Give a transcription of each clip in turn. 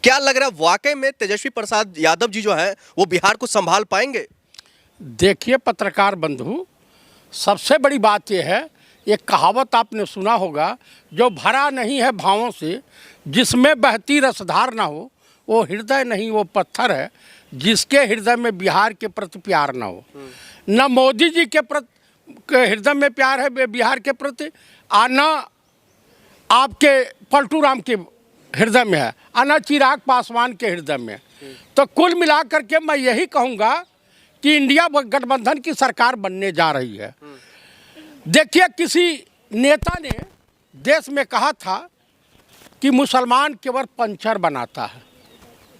क्या लग रहा है वाकई में तेजस्वी प्रसाद यादव जी जो है वो बिहार को संभाल पाएंगे? देखिए पत्रकार बंधु, सबसे बड़ी बात यह है, एक कहावत आपने सुना होगा, जो भरा नहीं है भावों से, जिसमें बहती रसधार ना हो, वो हृदय नहीं वो पत्थर है, जिसके हृदय में बिहार के प्रति प्यार ना हो। न मोदी जी के प्रति हृदय में प्यार है बिहार के प्रति, और न आपके पलटू राम के हृदय में है, और न चिराग पासवान के हृदय में। तो कुल मिलाकर के मैं यही कहूँगा कि इंडिया गठबंधन की सरकार बनने जा रही है। देखिए, किसी नेता ने देश में कहा था कि मुसलमान केवल पंचर बनाता है।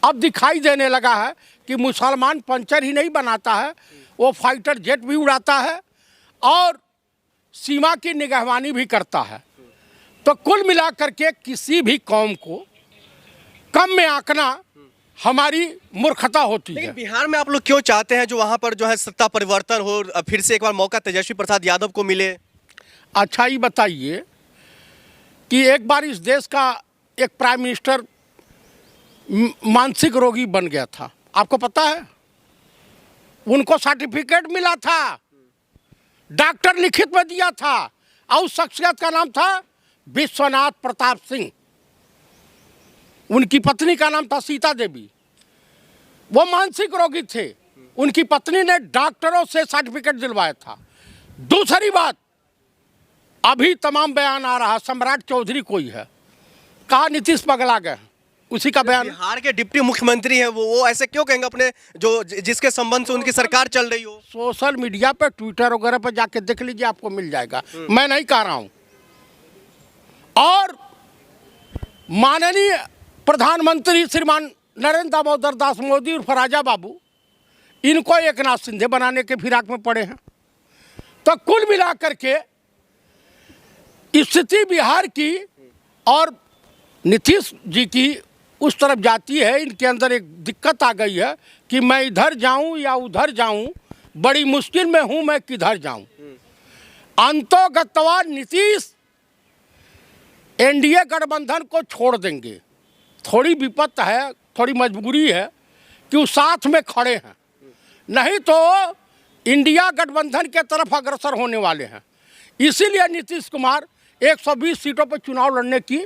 अब दिखाई देने लगा है कि मुसलमान पंचर ही नहीं बनाता है, वो फाइटर जेट भी उड़ाता है और सीमा की निगहबानी भी करता है। तो कुल मिलाकर के किसी भी कौम को कम में आंकना हमारी मूर्खता होती है। बिहार में आप लोग क्यों चाहते हैं जो वहां पर जो है सत्ता परिवर्तन हो, फिर से एक बार मौका तेजस्वी प्रसाद यादव को मिले? अच्छा, ये बताइए कि एक बार इस देश का एक प्राइम मिनिस्टर मानसिक रोगी बन गया था, आपको पता है? उनको सर्टिफिकेट मिला था, डॉक्टर लिखित में दिया था, और उस शख्सियत का नाम था विश्वनाथ प्रताप सिंह। उनकी पत्नी का नाम था सीता देवी। वो मानसिक रोगी थे, उनकी पत्नी ने डॉक्टरों से सर्टिफिकेट दिलवाया था। दूसरी बात, अभी तमाम बयान आ रहा, सम्राट चौधरी कोई है, कहा नीतीश पगला गए, उसी का बयान। बिहार के डिप्टी मुख्यमंत्री हैं वो ऐसे क्यों कहेंगे अपने जो जिसके संबंध से उनकी सरकार चल रही हो? सोशल मीडिया पे, ट्विटर वगैरह पे जाके देख लीजिए, आपको मिल जाएगा, मैं नहीं कह रहा हूं। और माननीय प्रधानमंत्री श्रीमान नरेंद्र दामोदर दास मोदी और राजा बाबू, इनको एक नाथ सिंधे बनाने के फिराक में पड़े हैं। तो कुल मिलाकर के स्थिति बिहार की और नीतीश जी की उस तरफ जाती है। इनके अंदर एक दिक्कत आ गई है कि मैं इधर जाऊं या उधर जाऊं, बड़ी मुश्किल में हूं, मैं किधर जाऊं। अंतोगत्वा नीतीश एनडीए गठबंधन को छोड़ देंगे। थोड़ी विपत्त है, थोड़ी मजबूरी है कि वो साथ में खड़े हैं, नहीं तो इंडिया गठबंधन के तरफ अग्रसर होने वाले हैं। इसीलिए नीतीश कुमार 120 सीटों पर चुनाव लड़ने की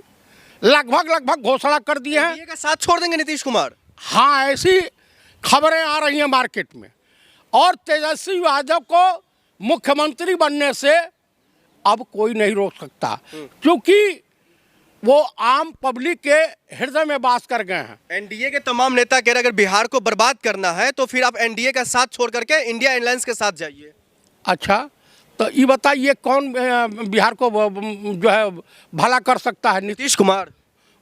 लगभग घोषणा कर दिए हैं। एनडीए का साथ छोड़ देंगे नीतीश कुमार? हाँ, ऐसी खबरें आ रही हैं मार्केट में। और तेजस्वी यादव को मुख्यमंत्री बनने से अब कोई नहीं रोक सकता, क्योंकि वो आम पब्लिक के हृदय में वास कर गए हैं। एनडीए के तमाम नेता कह रहे अगर बिहार को बर्बाद करना है तो फिर आप एनडीए का साथ छोड़ करके इंडिया अलायंस के साथ जाइए। अच्छा, तो ये बताइए कौन बिहार को जो है भला कर सकता है? नीतीश कुमार।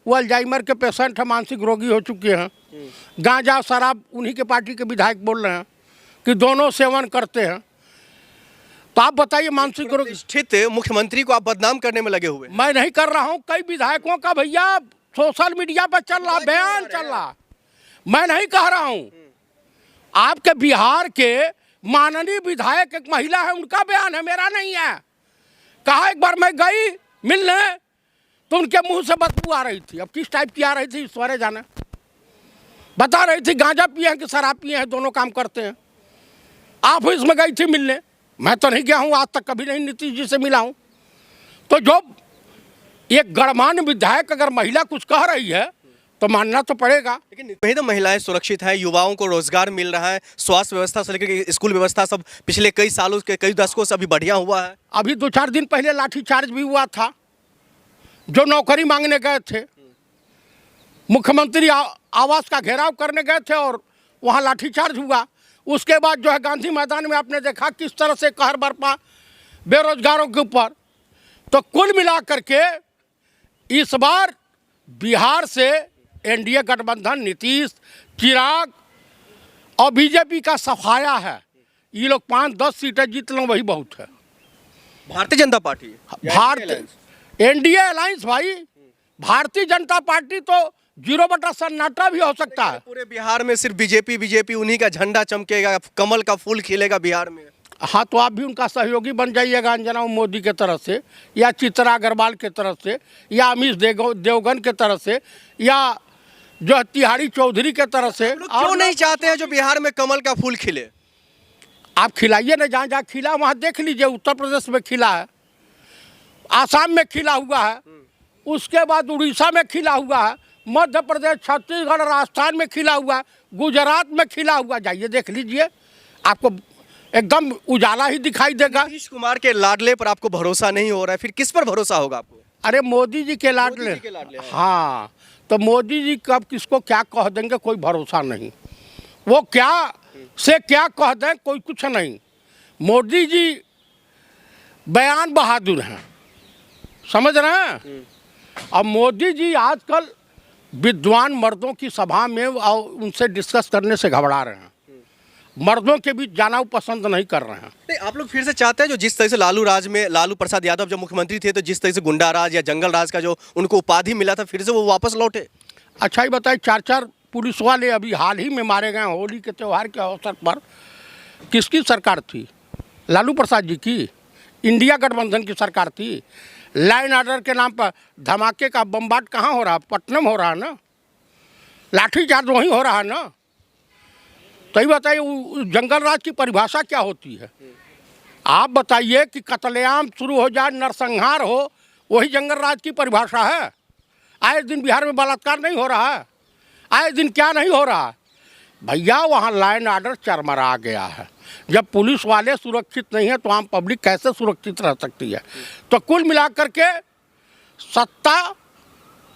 वो अल्जाइमर के पेशेंट है, मानसिक रोगी हो चुके हैं। गांजा शराब उन्हीं के पार्टी के विधायक बोल रहे हैं कि दोनों सेवन करते हैं। तो आप बताइए, मानसिक रोगी स्थित मुख्यमंत्री को आप बदनाम करने में लगे हुए? मैं नहीं कर रहा हूं, कई विधायकों का भैया सोशल मीडिया पर चल रहा, बयान चल रहा, मैं नहीं कह रहा हूं। आपके बिहार के माननीय विधायक एक महिला है, उनका बयान है, मेरा नहीं है। कहा एक बार मैं गई मिलने तो उनके मुंह से बदबू आ रही थी। अब किस टाइप की आ रही थी ईश्वरे जाने। बता रही थी गांजा पिए हैं कि शराब पिए हैं, दोनों काम करते हैं। आप इसमें गई थी मिलने, मैं तो नहीं गया हूं, आज तक कभी नहीं नीतीश जी से मिला हूं। तो जो एक गणमान्य विधायक अगर महिला कुछ कह रही है तो मानना तो पड़ेगा। लेकिन वही तो महिलाएं सुरक्षित हैं, युवाओं को रोजगार मिल रहा है, स्वास्थ्य व्यवस्था से लेकर स्कूल व्यवस्था सब पिछले कई सालों के कई दशकों से अभी बढ़िया हुआ है। अभी 2-4 दिन पहले लाठीचार्ज भी हुआ था, जो नौकरी मांगने गए थे, मुख्यमंत्री आवास का घेराव करने गए थे और वहाँ लाठीचार्ज हुआ। उसके बाद जो है गांधी मैदान में आपने देखा किस तरह से कहर बरपा बेरोजगारों के ऊपर। तो कुल मिलाकर के इस बार बिहार से एनडीए गठबंधन, नीतीश, चिराग और बीजेपी का सफाया है। ये लोग 5-10 सीटें जीत लें वही बहुत है। Bharatiya Janata party, NDA alliance भाई, भारतीय जनता पार्टी तो 0 सन्नाटा भी हो सकता है। पूरे बिहार में सिर्फ बीजेपी उन्हीं का झंडा चमकेगा, कमल का फूल खिलेगा बिहार में। हाँ, तो आप भी उनका सहयोगी बन जाइएगा, अंजना मोदी के तरफ से, या चित्रा अग्रवाल के तरफ से, या अमीश देवगन के तरफ से, या जो है तिहाड़ी चौधरी के तरह से। क्यों नहीं चाहते हैं जो बिहार में कमल का फूल खिले? आप खिलाइए ना, जहाँ जहाँ खिला वहाँ देख लीजिए। उत्तर प्रदेश में खिला है, आसाम में खिला हुआ है, उसके बाद उड़ीसा में खिला हुआ है, मध्य प्रदेश, छत्तीसगढ़, राजस्थान में खिला हुआ है, गुजरात में खिला हुआ। जाइए देख लीजिए, आपको एकदम उजाला ही दिखाई देगा। नीतीश कुमार के लाडले पर आपको भरोसा नहीं हो रहा है, फिर किस पर भरोसा होगा आपको? अरे मोदी जी के लाडले, मोदी जी के लाडले, हाँ, तो मोदी जी कब किसको क्या कह देंगे कोई भरोसा नहीं। वो क्या से क्या कह दें कोई कुछ नहीं। मोदी जी बयान बहादुर हैं, समझ रहे हैं। अब मोदी जी आजकल विद्वान मर्दों की सभा में और उनसे डिस्कस करने से घबरा रहे हैं, मर्दों के बीच जाना वो पसंद नहीं कर रहे हैं। नहीं, आप लोग फिर से चाहते हैं जो जिस तरह से लालू राज में लालू प्रसाद यादव जब मुख्यमंत्री थे तो जिस तरह से गुंडा राज या जंगल राज का जो उनको उपाधि मिला था, फिर से वो वापस लौटे? अच्छा ही बताइए, 4 पुलिस वाले अभी हाल ही में मारे गए होली के त्यौहार के अवसर पर। किसकी सरकार थी? लालू प्रसाद जी की, इंडिया गठबंधन की सरकार थी। लाइन ऑर्डर के नाम पर धमाके का बम्बार्ड कहाँ हो रहा? पटना में हो रहा है ना, लाठीचार्ज वहीं हो रहा है ना। तो ये बताइए जंगल राज की परिभाषा क्या होती है? आप बताइए कि कत्लेआम शुरू हो जाए, नरसंहार हो, वही जंगल राज की परिभाषा है? आए दिन बिहार में बलात्कार नहीं हो रहा है? आए दिन क्या नहीं हो रहा है? भैया वहाँ लाइन ऑर्डर चरमरा गया है। जब पुलिस वाले सुरक्षित नहीं है तो आम पब्लिक कैसे सुरक्षित रह सकती है? तो कुल मिलाकर के सत्ता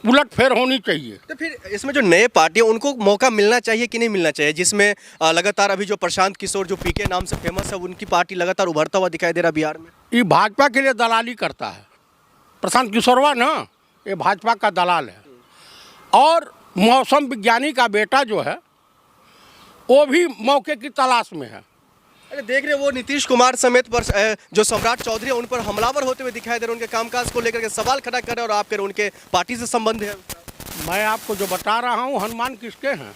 उलटफेर होनी चाहिए। तो फिर इसमें जो नए पार्टी है उनको मौका मिलना चाहिए कि नहीं मिलना चाहिए, जिसमें लगातार अभी जो प्रशांत किशोर जो पीके नाम से फेमस है उनकी पार्टी लगातार उभरता हुआ दिखाई दे रहा है बिहार में? ये भाजपा के लिए दलाली करता है प्रशांत किशोरवा ना, ये भाजपा का दलाल है। और मौसम विज्ञानी का बेटा जो है वो भी मौके की तलाश में है। अरे देख रहे वो नीतीश कुमार समेत पर जो सम्राट चौधरी है उन पर हमलावर होते हुए दिखाई दे रहे हैं, उनके कामकाज को लेकर के सवाल खड़ा कर रहे हैं और आप कह रहे हैं उनके पार्टी से संबंध है। मैं आपको जो बता रहा हूँ, हनुमान किसके हैं?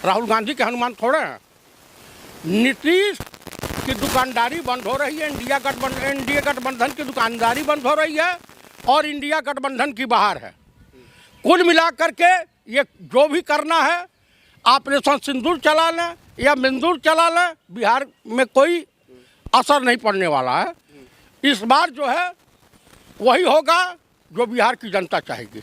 राहुल गांधी के हनुमान थोड़े हैं। नीतीश की दुकानदारी बंद हो रही है, एनडीए गठबंधन की दुकानदारी बंद हो रही है और इंडिया गठबंधन की बाहर है। कुल मिलाकर के ये जो भी करना है, ऑपरेशन सिंदूर चला लें या मिंदूर चला लें, बिहार में कोई असर नहीं पड़ने वाला है। इस बार जो है वही होगा जो बिहार की जनता चाहेगी।